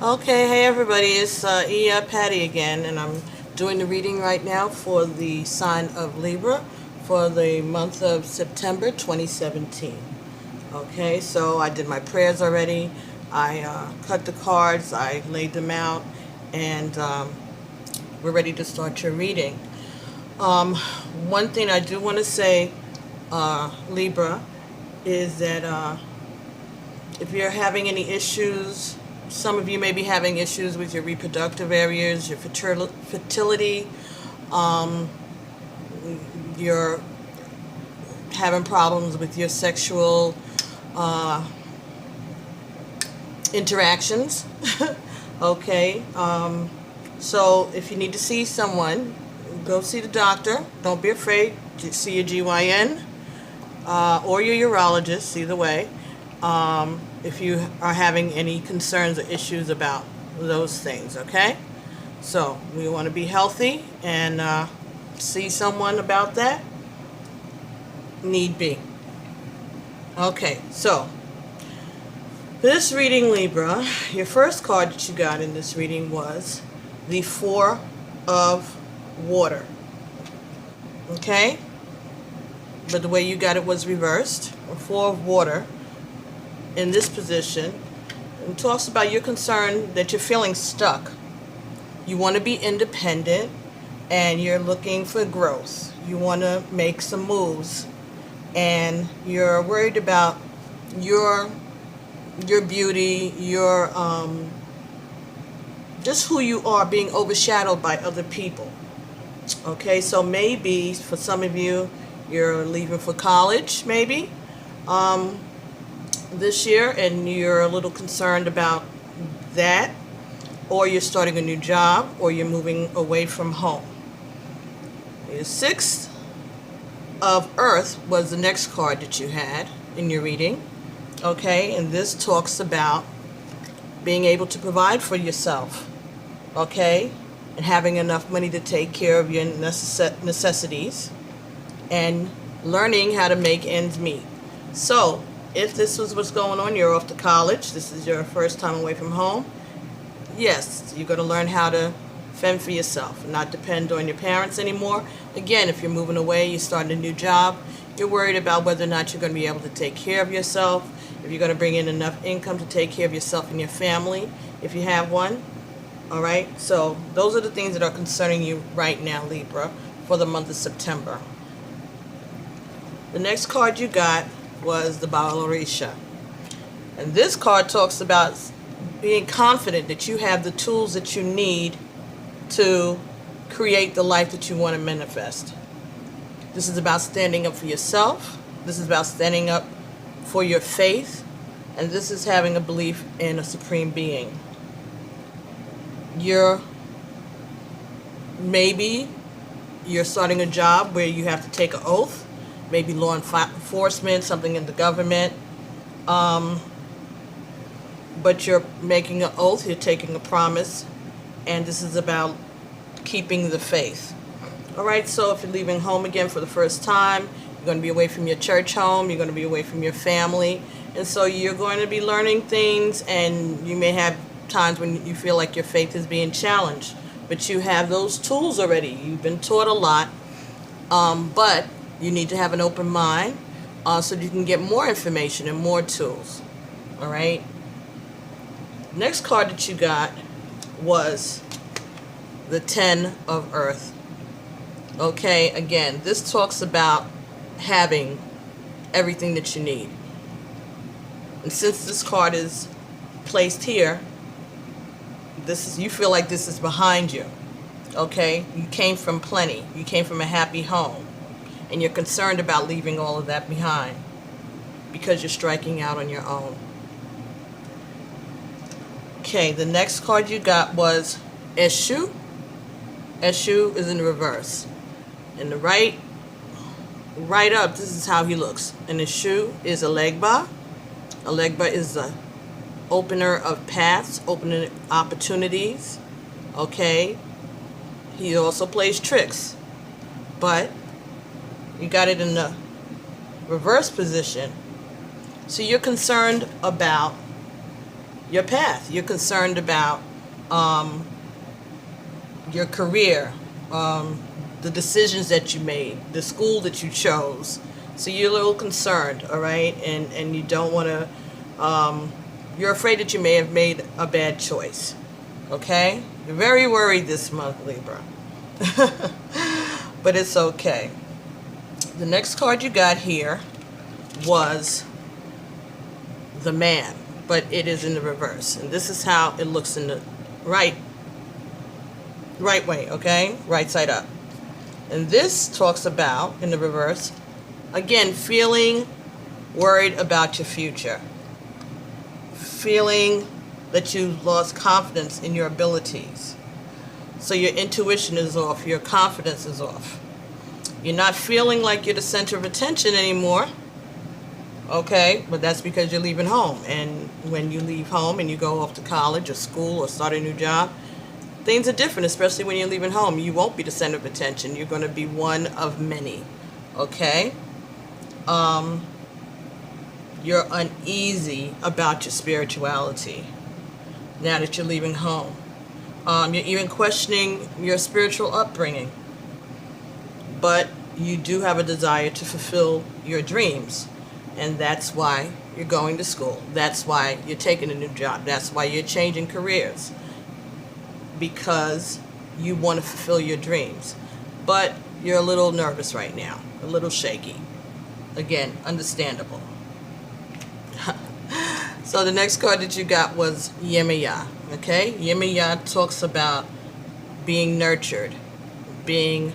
Okay, hey everybody, it's Patty again, and I'm doing the reading right now for the sign of Libra for the month of September 2017. Okay, so I did my prayers already. I cut the cards, I laid them out, and we're ready to start your reading. One thing I do want to say, Libra, is that if you're having any issues, some of you may be having issues with your reproductive areas, your fertility, um, you're having problems with your sexual uh, interactions. Okay, so if you need to see someone, go see the doctor. Don't be afraid to see your GYN or your urologist, either way. If you are having any concerns or issues about those things, okay? So we want to be healthy and see someone about that, need be. Okay, so this reading, Libra, your first card that you got in this reading was the Four of Water, okay? But the way you got it was reversed. The Four of Water in this position, and talks about your concern that you're feeling stuck. You want to be independent and you're looking for growth. You want to make some moves and you're worried about your beauty, your just who you are being overshadowed by other people. Okay, so maybe for some of you, you're leaving for college, maybe. This year, and you're a little concerned about that, or you're starting a new job, or you're moving away from home. The Six of Earth was the next card that you had in your reading. Okay, and this talks about being able to provide for yourself, okay, and having enough money to take care of your necessities and learning how to make ends meet. So if this was what's going on, you're off to college, this is your first time away from home, yes, you're going to learn how to fend for yourself and not depend on your parents anymore. Again, if you're moving away, you're starting a new job, you're worried about whether or not you're going to be able to take care of yourself, if you're going to bring in enough income to take care of yourself and your family, if you have one. All right, so those are the things that are concerning you right now, Libra, for the month of September. The next card you got was the Orisha. And this card talks about being confident that you have the tools that you need to create the life that you want to manifest. This is about standing up for yourself. This is about standing up for your faith. And this is having a belief in a supreme being. Maybe you're starting a job where you have to take an oath. Maybe law enforcement, something in the government. But you're making an oath, you're taking a promise, and this is about keeping the faith. All right, so if you're leaving home again for the first time, you're going to be away from your church home, you're going to be away from your family, and so you're going to be learning things, and you may have times when you feel like your faith is being challenged, but you have those tools already. You've been taught a lot, but you need to have an open mind so you can get more information and more tools. All right. Next card that you got was the Ten of Earth. Okay, again, this talks about having everything that you need. And since this card is placed here, you feel like this is behind you. Okay, you came from plenty. You came from a happy home. And you're concerned about leaving all of that behind because you're striking out on your own. Okay, the next card you got was Eshu. Eshu is in reverse. In the right up, this is how he looks. And Eshu is a legba. A legba is the opener of paths, opening opportunities. Okay, he also plays tricks, but you got it in the reverse position. So you're concerned about your path. You're concerned about your career, the decisions that you made, the school that you chose. So you're a little concerned, all right? And you don't want to, you're afraid that you may have made a bad choice, okay? You're very worried this month, Libra. But it's okay. The next card you got here was the Man, but it is in the reverse. And this is how it looks in the right way, okay? Right side up. And this talks about, in the reverse, again, feeling worried about your future. Feeling that you've lost confidence in your abilities. So your intuition is off, your confidence is off. You're not feeling like you're the center of attention anymore. Okay, but that's because you're leaving home. And when you leave home and you go off to college or school or start a new job, things are different, especially when you're leaving home. You won't be the center of attention. You're going to be one of many. Okay? You're uneasy about your spirituality now that you're leaving home. You're even questioning your spiritual upbringing. But you do have a desire to fulfill your dreams. And that's why you're going to school. That's why you're taking a new job. That's why you're changing careers. Because you want to fulfill your dreams. But you're a little nervous right now. A little shaky. Again, understandable. So the next card that you got was Yemaya. Okay? Yemaya talks about being nurtured. Being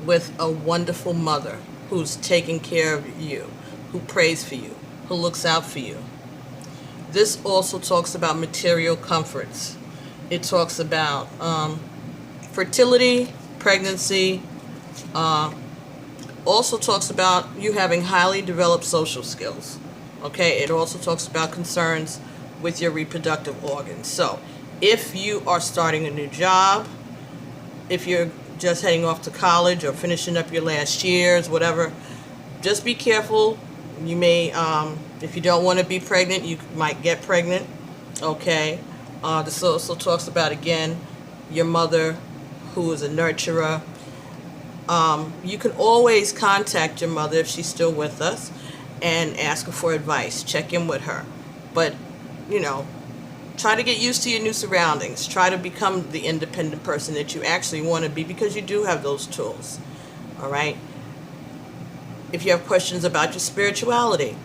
with a wonderful mother who's taking care of you, who prays for you, who looks out for you. This also talks about material comforts. It talks about fertility, pregnancy. Also talks about you having highly developed social skills. Okay, it also talks about concerns with your reproductive organs. So if you are starting a new job, if you're just heading off to college or finishing up your last years, whatever, just be careful. You may, if you don't want to be pregnant, you might get pregnant. Okay. This also talks about, again, your mother who is a nurturer. You can always contact your mother if she's still with us and ask her for advice. Check in with her. But, you know, try to get used to your new surroundings. Try to become the independent person that you actually want to be, because you do have those tools. All right? If you have questions about your spirituality,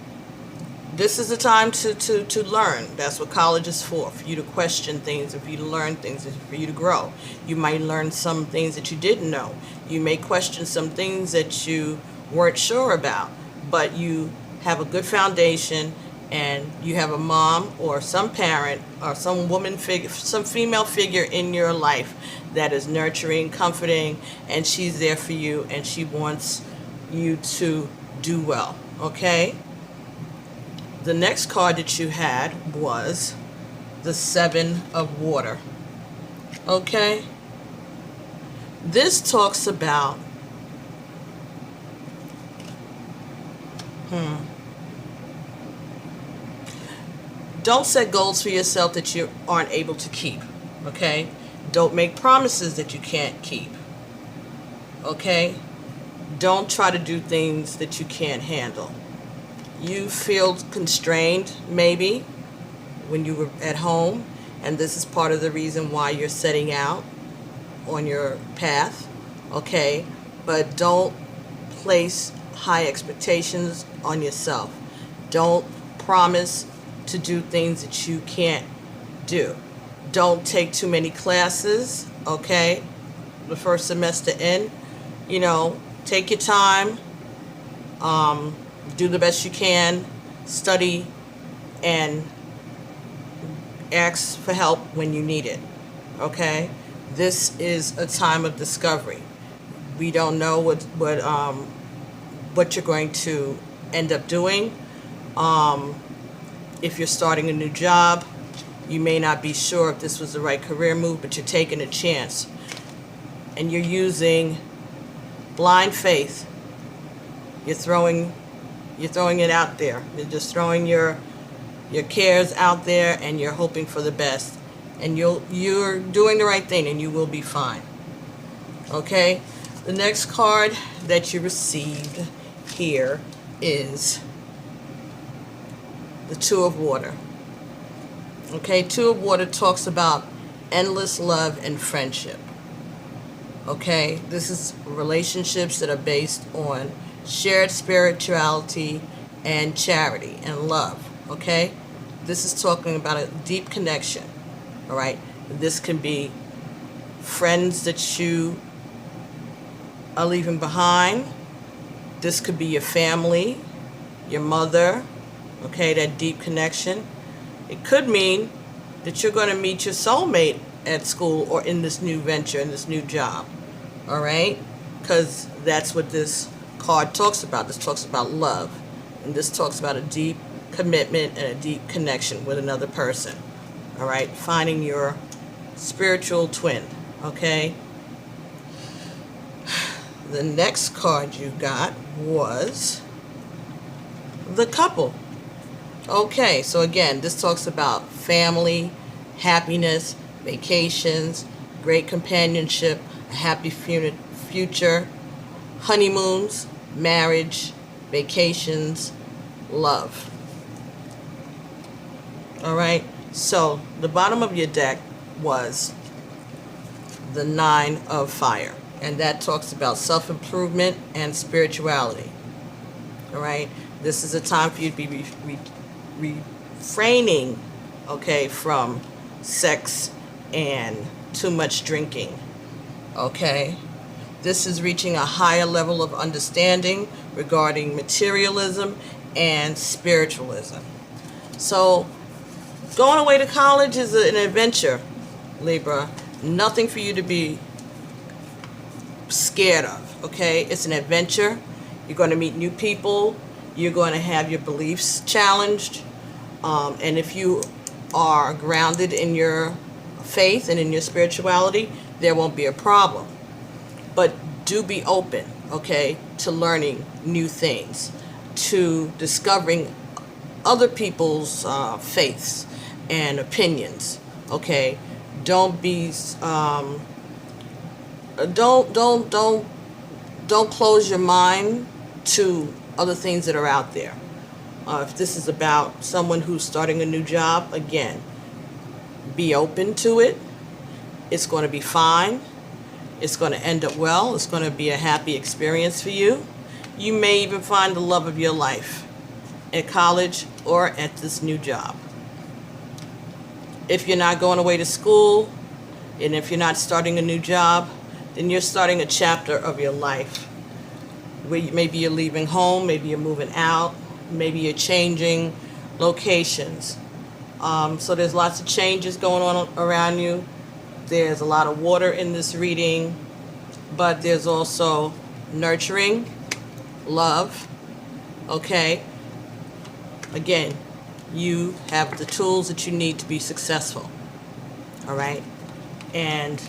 this is the time to learn. That's what college is for you to question things, for you to learn things, for you to grow. You might learn some things that you didn't know. You may question some things that you weren't sure about, but you have a good foundation, and you have a mom or some parent or some woman figure, some female figure in your life that is nurturing, comforting, and she's there for you, and she wants you to do well. Okay? The next card that you had was the Seven of Water. Okay? This talks about don't set goals for yourself that you aren't able to keep. Okay? Don't make promises that you can't keep. Okay? Don't try to do things that you can't handle. You feel constrained, maybe, when you were at home, and this is part of the reason why you're setting out on your path, okay? But don't place high expectations on yourself. Don't promise to do things that you can't do. Don't take too many classes, okay? The first semester in, you know, take your time, do the best you can, study, and ask for help when you need it, okay? This is a time of discovery. We don't know what you're going to end up doing. If you're starting a new job, you may not be sure if this was the right career move, but you're taking a chance. And you're using blind faith. You're throwing it out there. You're just throwing your your cares out there, and you're hoping for the best. And you're doing the right thing, and you will be fine. Okay? The next card that you received here is the Two of Water. Okay? Two of Water talks about endless love and friendship. Okay? This is relationships that are based on shared spirituality and charity and love. Okay? This is talking about a deep connection. All right? This can be friends that you are leaving behind. This could be your family, your mother, okay, that deep connection. It could mean that you're going to meet your soulmate at school or in this new venture, in this new job, all right? Because that's what this card talks about. This talks about love, and this talks about a deep commitment and a deep connection with another person, all right? Finding your spiritual twin, okay? The next card you got was the Couple. Okay, so again, this talks about family, happiness, vacations, great companionship, a happy future, honeymoons, marriage, vacations, love. All right, so the bottom of your deck was the Nine of Fire. And that talks about self-improvement and spirituality. All right? This is a time for you to be refraining, okay, from sex and too much drinking. Okay? This is reaching a higher level of understanding regarding materialism and spiritualism. So, going away to college is an adventure, Libra. Nothing for you to be scared of, okay? It's an adventure. You're going to meet new people. You're going to have your beliefs challenged. And if you are grounded in your faith and in your spirituality, there won't be a problem. But do be open, okay, to learning new things, to discovering other people's faiths and opinions, okay? Don't be don't close your mind to other things that are out there. If this is about someone who's starting a new job, again, be open to it. It's going to be fine. It's going to end up well. It's going to be a happy experience for you. You may even find the love of your life at college or at this new job. If you're not going away to school, and if you're not starting a new job, then you're starting a chapter of your life. Maybe you're leaving home, maybe you're moving out, maybe you're changing locations. So there's lots of changes going on around you. There's a lot of water in this reading, but there's also nurturing, love, okay? Again, you have the tools that you need to be successful, all right? And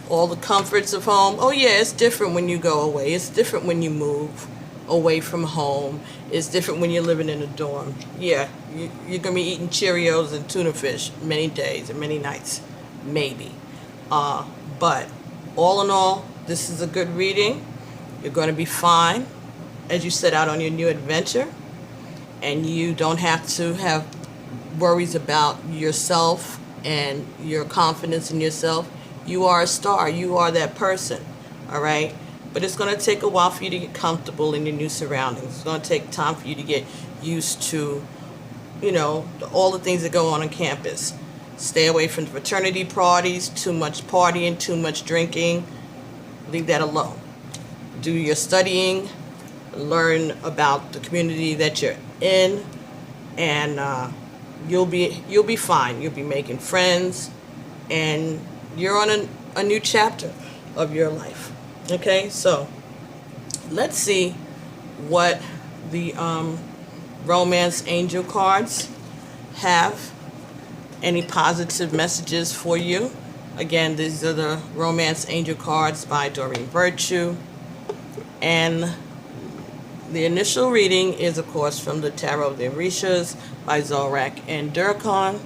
all the comforts of home. Oh yeah, it's different when you go away. It's different when you move away from home. It's different when you're living in a dorm. Yeah, you're going to be eating Cheerios and tuna fish many days and many nights, maybe. But all in all, this is a good reading. You're going to be fine as you set out on your new adventure. And you don't have to have worries about yourself and your confidence in yourself. You are a star. You are that person, all right? But it's going to take a while for you to get comfortable in your new surroundings. It's going to take time for you to get used to, you know, all the things that go on campus. Stay away from fraternity parties, too much partying, too much drinking. Leave that alone. Do your studying. Learn about the community that you're in, and you'll be fine. You'll be making friends, and you're on a new chapter of your life. Okay, so let's see what the romance angel cards have. Any positive messages for you? Again, these are the romance angel cards by Doreen Virtue, and The initial reading is, of course, from the Tarot of the Orishas by Zolrak and Durkon.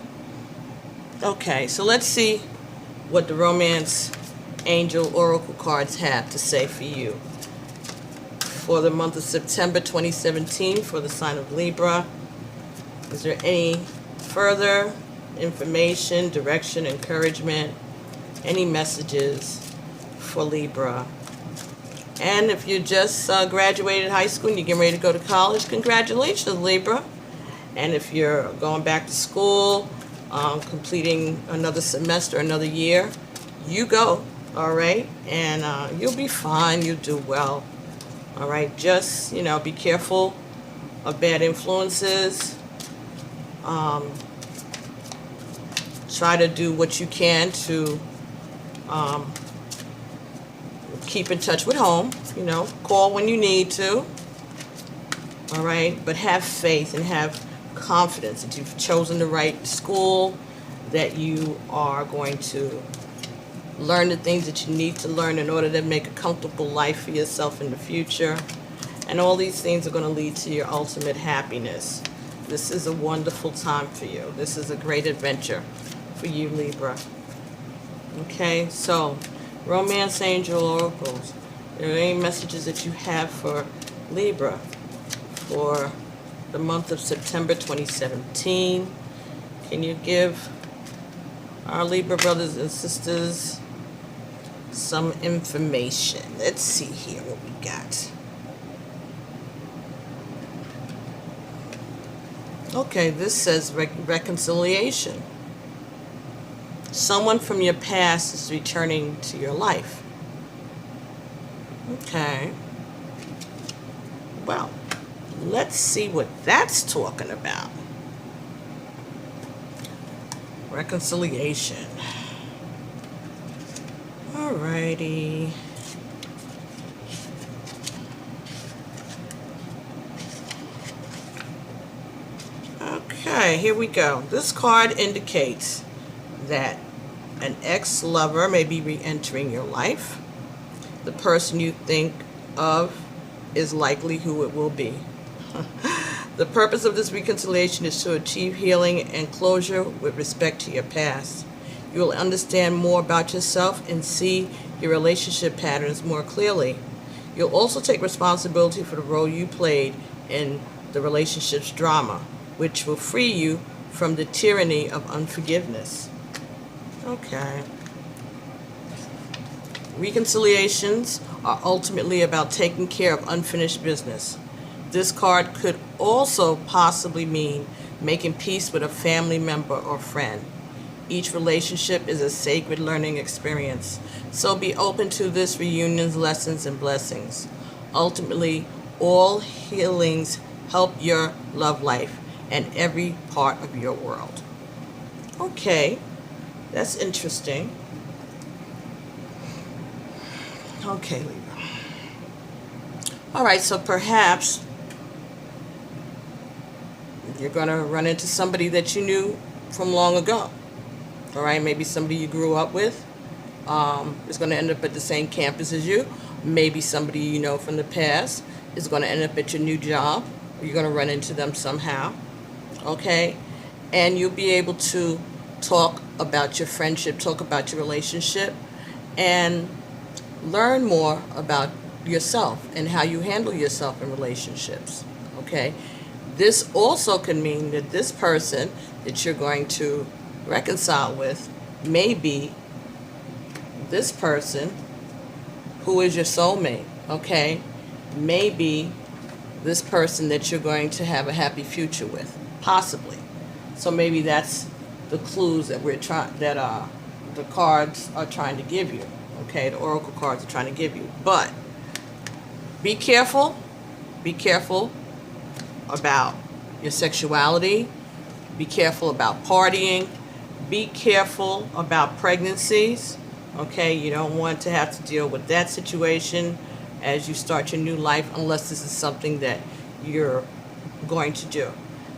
Okay, so let's see what the Romance Angel Oracle cards have to say for you for the month of September 2017 for the sign of Libra. Is there any further information, direction, encouragement, any messages for Libra? And if you just graduated high school and you're getting ready to go to college, congratulations, Libra. And if you're going back to school, completing another semester, another year, you go, all right? And you'll be fine, you'll do well, all right? Just, be careful of bad influences. Try to do what you can to keep in touch with home, call when you need to, all right? But have faith and have confidence that you've chosen the right school, that you are going to learn the things that you need to learn in order to make a comfortable life for yourself in the future. And all these things are going to lead to your ultimate happiness. This is a wonderful time for you. This is a great adventure for you, Libra. Okay, so Romance Angel Oracles. Are there any messages that you have for Libra for the month of September 2017? Can you give our Libra brothers and sisters some information? Let's see here what we got. Okay, this says reconciliation. Someone from your past is returning to your life. Okay. Well, let's see what that's talking about. Reconciliation. Alrighty. Okay, here we go. This card indicates that an ex-lover may be re-entering your life. The person you think of is likely who it will be. The purpose of this reconciliation is to achieve healing and closure with respect to your past. You will understand more about yourself and see your relationship patterns more clearly. You'll also take responsibility for the role you played in the relationship's drama, which will free you from the tyranny of unforgiveness. Okay. Reconciliations are ultimately about taking care of unfinished business. This card could also possibly mean making peace with a family member or friend. Each relationship is a sacred learning experience, so be open to this reunion's lessons and blessings. Ultimately, all healings help your love life and every part of your world. Okay, that's interesting. Okay, Libra. All right, so perhaps you're going to run into somebody that you knew from long ago. All right, maybe somebody you grew up with is going to end up at the same campus as you. Maybe somebody you know from the past is going to end up at your new job. You're going to run into them somehow. Okay? And you'll be able to talk about your friendship, talk about your relationship, and learn more about yourself and how you handle yourself in relationships. Okay? This also can mean that this person that you're going to reconcile with may be this person who is your soulmate. Okay? Maybe this person that you're going to have a happy future with. Possibly. So maybe that's the clues that the cards are trying to give you. Okay, the oracle cards are trying to give you. But be careful. Be careful about your sexuality. Be careful about partying. Be careful about pregnancies. Okay, you don't want to have to deal with that situation as you start your new life unless this is something that you're going to do.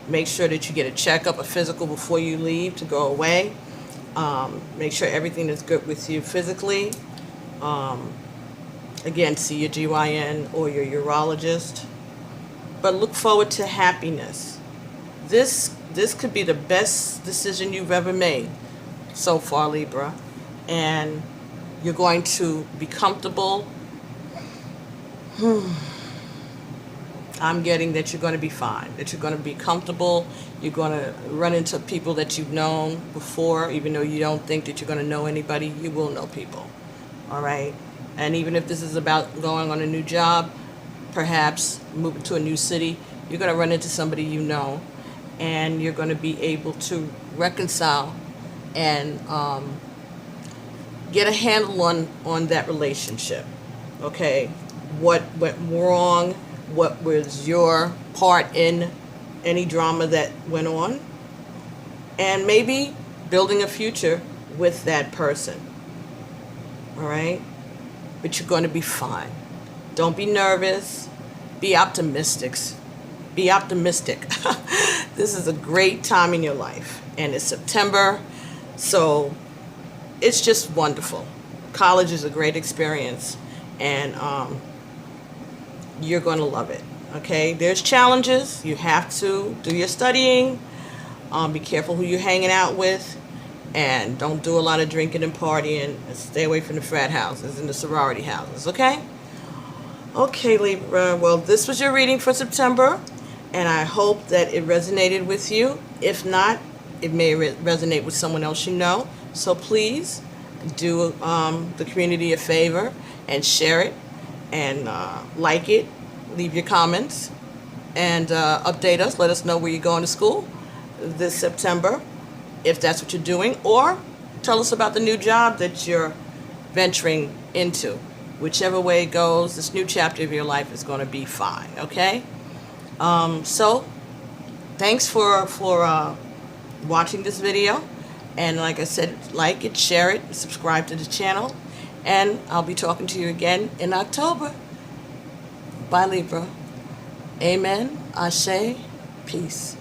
Make sure that you get a checkup, a physical before you leave to go away. Make sure everything is good with you physically. Again, see your GYN or your urologist. but look forward to happiness. This could be the best decision you've ever made so far, Libra. And you're going to be comfortable. I'm getting that you're going to be fine, that you're going to be comfortable. You're going to run into people that you've known before. Even though you don't think that you're going to know anybody, you will know people. All right? And even if this is about going on a new job, perhaps moving to a new city, you're going to run into somebody you know, and you're going to be able to reconcile and get a handle on that relationship. Okay? What went wrong? What was your part in any drama that went on? And maybe building a future with that person. All right? But you're going to be fine. Don't be nervous. Be optimistic. Be optimistic. This is a great time in your life. And it's September, so it's just wonderful. College is a great experience. And you're going to love it. Okay? There's challenges. You have to do your studying. Be careful who you're hanging out with. And don't do a lot of drinking and partying. And stay away from the frat houses and the sorority houses. Okay? Okay, Libra. Well, this was your reading for September. And I hope that it resonated with you. If not, it may resonate with someone else you know. So please do the community a favor and share it. And like it, leave your comments, and update us. Let us know where you're going to school this September, if that's what you're doing, or tell us about the new job that you're venturing into. Whichever way it goes, this new chapter of your life is going to be fine, okay? So, thanks for watching this video. And like I said, like it, share it, subscribe to the channel. And I'll be talking to you again in October. Bye, Libra. Amen. Ashe. Peace.